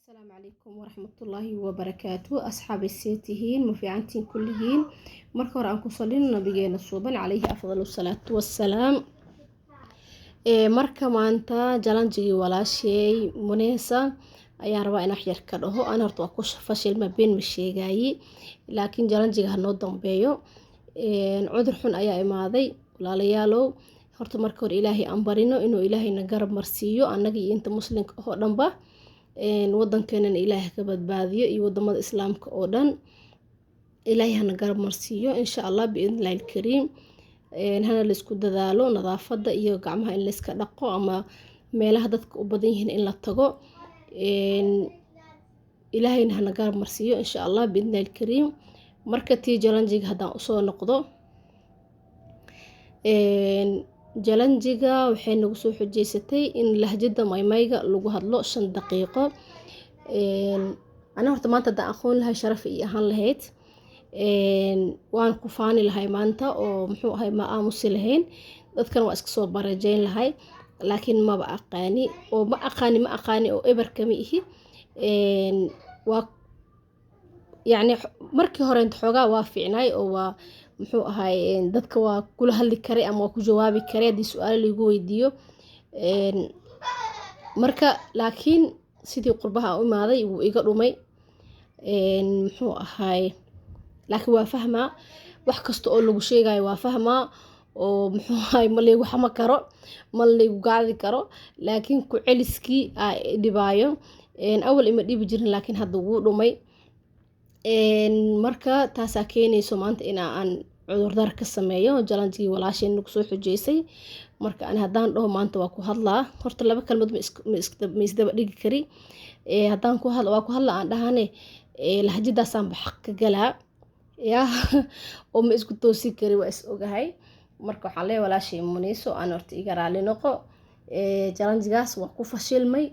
السلام عليكم ورحمة الله وبركاته أصحاب السيتهين مفيعنتين كلهين مركور أنكو صلينا نبينا الصوبان عليه أفضل الصلاة والسلام. marka maanta jalanjigi walaashay Munesa ayaan rabaa inaan xir ka dhaho aan horta waa ku fashil ma been ma sheegay laakiin jalanjiga hanoo dambeeyo cudur xun ayaa imaaday walaalayaalow horta marka hore Ilaahay aan barino inuu Ilaahayna garab marsiiyo annaga iyo inta muslimka oo dhanba wadankeena Ilaahay ka badbaadiyo iyo wadamada islaamka oo dhan Ilaahay hana garab marsiiyo insha Allah biidnillaahi kariim hana la isku dadaalo nadaafada iyo gacmaha in la iska dhaqo ama meelaha dadka u badan yihiin in la tago Ilaahayna hana garab marsiiyo insha Allah biidnillaahi kariim marka tii jalanjiga hadaan u soo noqdo jalanjiga waxay nagu soo xujeysatay in lahjada maymayga lagu hadlo 5 daqiiqo ana horta maanta hadaan aqoon lahay sharaf iyo ahaan lahayd waan ku faani lahay maanta oo muxuu ahay ma aamusi lahayn dadkan waa iska soo barajeyn lahay laakiin ma aqaani oo eber kama ihi waa يعني markii hore inta xogaa waa fiicnay oo waa muxuu ahay dadka waa kula hadli karay ama waa ku jawaabi karay hadii su'aalo lagu weydiiyo marka laakiin sidii qurbaha u imaaday wuu iga dhumay muxuu ahay laakiin waa fahmaa wax kasta oo lagu sheegayo waa fahmaa oo muxuu ahay ma leeyahay wax ma karo ma leeyahay gaadi karo laakiin ku celiskii ay dhibaayo awal ima dhibi jirin laakiin hadda wuu dhumay marka taasa keenayso maanta in aan cudurdar ka sameeyo jalanjigi walaashay nagu soo xujeysay marka aan hadaan dhaho maanta waa ku hadlaa horta laba kalmad ma isdaba dhigi kari hadaan ku hadlo waa ku hadla aan dhahane lahjadaasaan xaq ka galaa yaa oo ma isku toosi kari waa is ogahay marka waxaan leeyahay walaashay Munesa aan horta iga raali noqo jalanjigaas waa ku fashilmay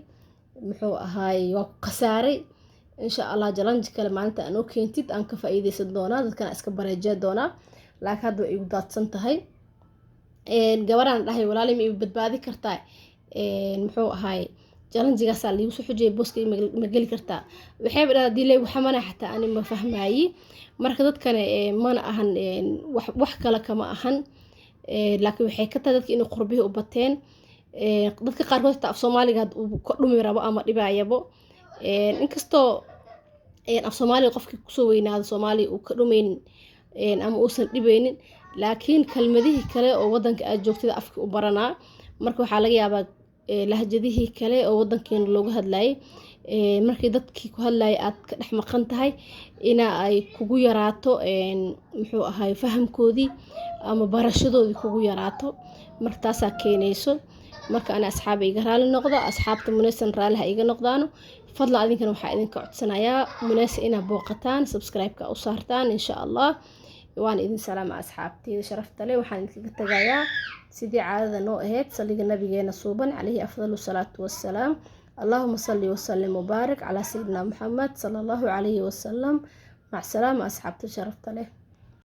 muxuu ahay waa ku khasaaray إن شاء الله جلنج كلام معناته أنو كنتيت أنك فايدة سدونا ذات كان أسكب برجات دونا لكن هذا يقدر تنتهي جواران راهي ولا لي بتبادي كرتاي محو هاي جلنج جالس لي وسح جاي بوسكي مجال كرتا بحب دي لي وحمنا حتى أنا ما فهم معي مركزات كان ما أنا أهن وحكى لك ما أهن لكن حكيت ذاتك إنه قربيه وبتين ذاتك قاربات تاع Soomaali قد وكلهم يربوا أما رباعي يبو inkastoo af Soomaali qofkii ku soo weynaado Soomaali uu ka dhumeyn ama uusan dhibeynin laakiin kalmadihii kale oo wadanka aad joogtida afka u baranaa marka waxa laga yaabaa lahjadihii kale oo wadankeena looga hadlayay markii dadkii ku hadlayay aad ka dhex maqan tahay ina ay kugu yaraato muxuu ahay fahamkoodii ama barashadoodii kugu yaraato marka taasa keenayso marka ana asxaabeyga raali noqdo asxaabta Munesa raali ha iga noqdaano fadlan adinkana waxa idinka codsanayaa Munesa ina booqataan subscribe-ka u saartaan insha Allah waan idin salaama asxaabteyda sharafta leh waxaan idinka tagayaa sidii caadada noo ahayd saliga nabigeena suuban calayhi afdalu salaatu wassalaam اللهم صل وسلم وبارك على سيدنا محمد صلى الله عليه وسلم مع السلامة أصحاب شرفت له